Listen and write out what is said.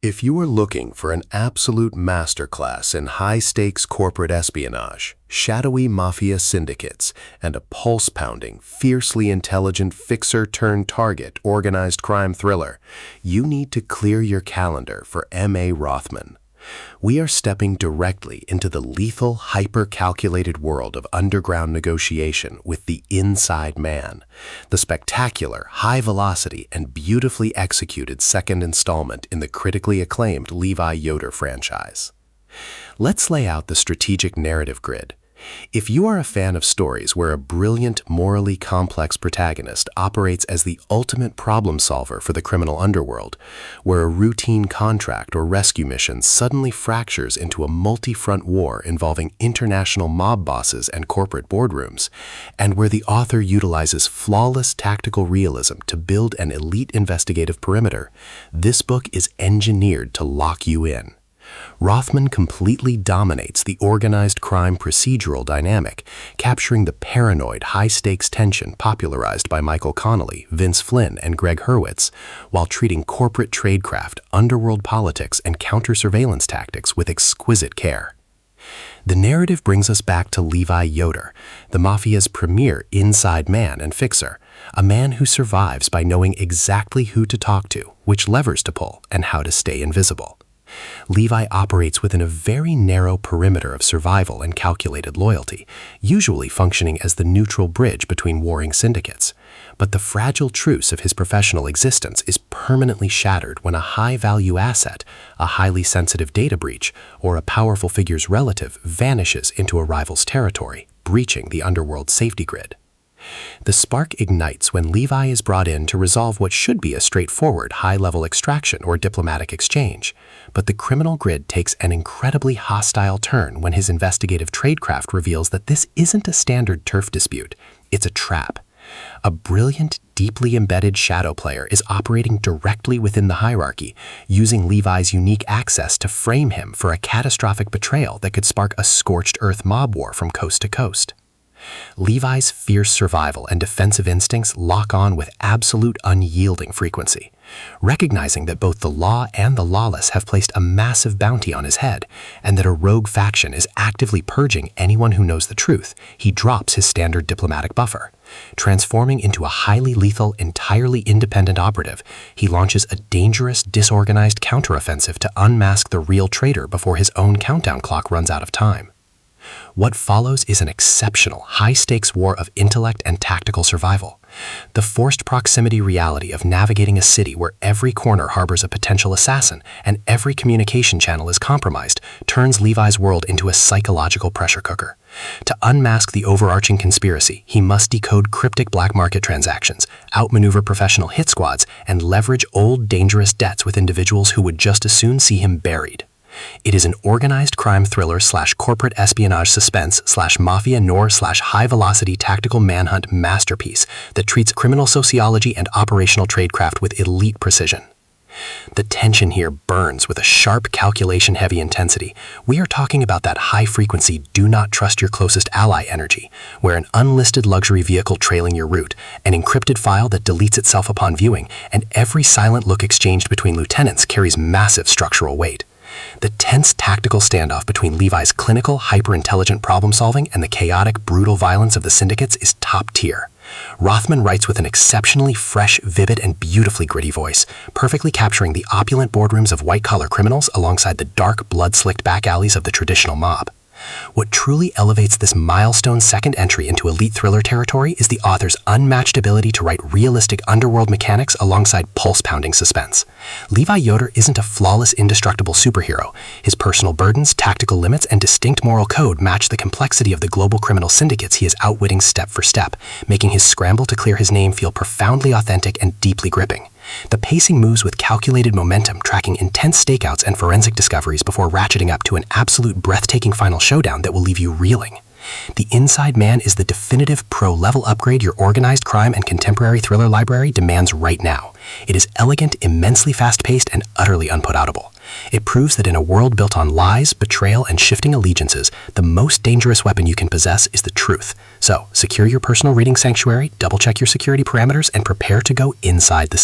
If you are looking for an absolute masterclass in high-stakes corporate espionage, shadowy mafia syndicates, and a pulse-pounding, fiercely intelligent fixer-turned-target organized crime thriller, you need to clear your calendar for M.A. Rothman. We are stepping directly into the lethal, hyper-calculated world of underground negotiation with The Inside Man, the spectacular, high-velocity, and beautifully executed second installment in the critically acclaimed Levi Yoder franchise. Let's lay out the strategic narrative grid. If you are a fan of stories where a brilliant, morally complex protagonist operates as the ultimate problem solver for the criminal underworld, where a routine contract or rescue mission suddenly fractures into a multi-front war involving international mob bosses and corporate boardrooms, and where the author utilizes flawless tactical realism to build an elite investigative perimeter, this book is engineered to lock you in. Rothman completely dominates the organized crime procedural dynamic, capturing the paranoid, high-stakes tension popularized by Michael Connelly, Vince Flynn, and Greg Hurwitz, while treating corporate tradecraft, underworld politics, and counter-surveillance tactics with exquisite care. The narrative brings us back to Levi Yoder, the Mafia's premier inside man and fixer, a man who survives by knowing exactly who to talk to, which levers to pull, and how to stay invisible. Levi operates within a very narrow perimeter of survival and calculated loyalty, usually functioning as the neutral bridge between warring syndicates. But the fragile truce of his professional existence is permanently shattered when a high-value asset, a highly sensitive data breach, or a powerful figure's relative vanishes into a rival's territory, breaching the underworld safety grid. The spark ignites when Levi is brought in to resolve what should be a straightforward high-level extraction or diplomatic exchange, but the criminal grid takes an incredibly hostile turn when his investigative tradecraft reveals that this isn't a standard turf dispute, it's a trap. A brilliant, deeply embedded shadow player is operating directly within the hierarchy, using Levi's unique access to frame him for a catastrophic betrayal that could spark a scorched earth mob war from coast to coast. Levi's fierce survival and defensive instincts lock on with absolute unyielding frequency. Recognizing that both the law and the lawless have placed a massive bounty on his head, and that a rogue faction is actively purging anyone who knows the truth, he drops his standard diplomatic buffer. Transforming into a highly lethal, entirely independent operative, he launches a dangerous, disorganized counteroffensive to unmask the real traitor before his own countdown clock runs out of time. What follows is an exceptional, high-stakes war of intellect and tactical survival. The forced proximity reality of navigating a city where every corner harbors a potential assassin and every communication channel is compromised turns Levi's world into a psychological pressure cooker. To unmask the overarching conspiracy, he must decode cryptic black market transactions, outmaneuver professional hit squads, and leverage old, dangerous debts with individuals who would just as soon see him buried. It is an organized crime thriller / corporate espionage suspense / Mafia Noir / high-velocity tactical manhunt masterpiece that treats criminal sociology and operational tradecraft with elite precision. The tension here burns with a sharp, calculation-heavy intensity. We are talking about that high-frequency, do-not-trust-your-closest-ally energy, where an unlisted luxury vehicle trailing your route, an encrypted file that deletes itself upon viewing, and every silent look exchanged between lieutenants carries massive structural weight. The tense tactical standoff between Levi's clinical, hyper-intelligent problem-solving and the chaotic, brutal violence of the syndicates is top tier. Rothman writes with an exceptionally fresh, vivid, and beautifully gritty voice, perfectly capturing the opulent boardrooms of white-collar criminals alongside the dark, blood-slicked back alleys of the traditional mob. What truly elevates this milestone second entry into elite thriller territory is the author's unmatched ability to write realistic underworld mechanics alongside pulse-pounding suspense. Levi Yoder isn't a flawless, indestructible superhero. His personal burdens, tactical limits, and distinct moral code match the complexity of the global criminal syndicates he is outwitting step for step, making his scramble to clear his name feel profoundly authentic and deeply gripping. The pacing moves with calculated momentum, tracking intense stakeouts and forensic discoveries before ratcheting up to an absolute breathtaking final showdown that will leave you reeling. The Inside Man is the definitive pro-level upgrade your organized crime and contemporary thriller library demands right now. It is elegant, immensely fast-paced, and utterly unput-outable. It proves that in a world built on lies, betrayal, and shifting allegiances, the most dangerous weapon you can possess is the truth. So, secure your personal reading sanctuary, double-check your security parameters, and prepare to go inside the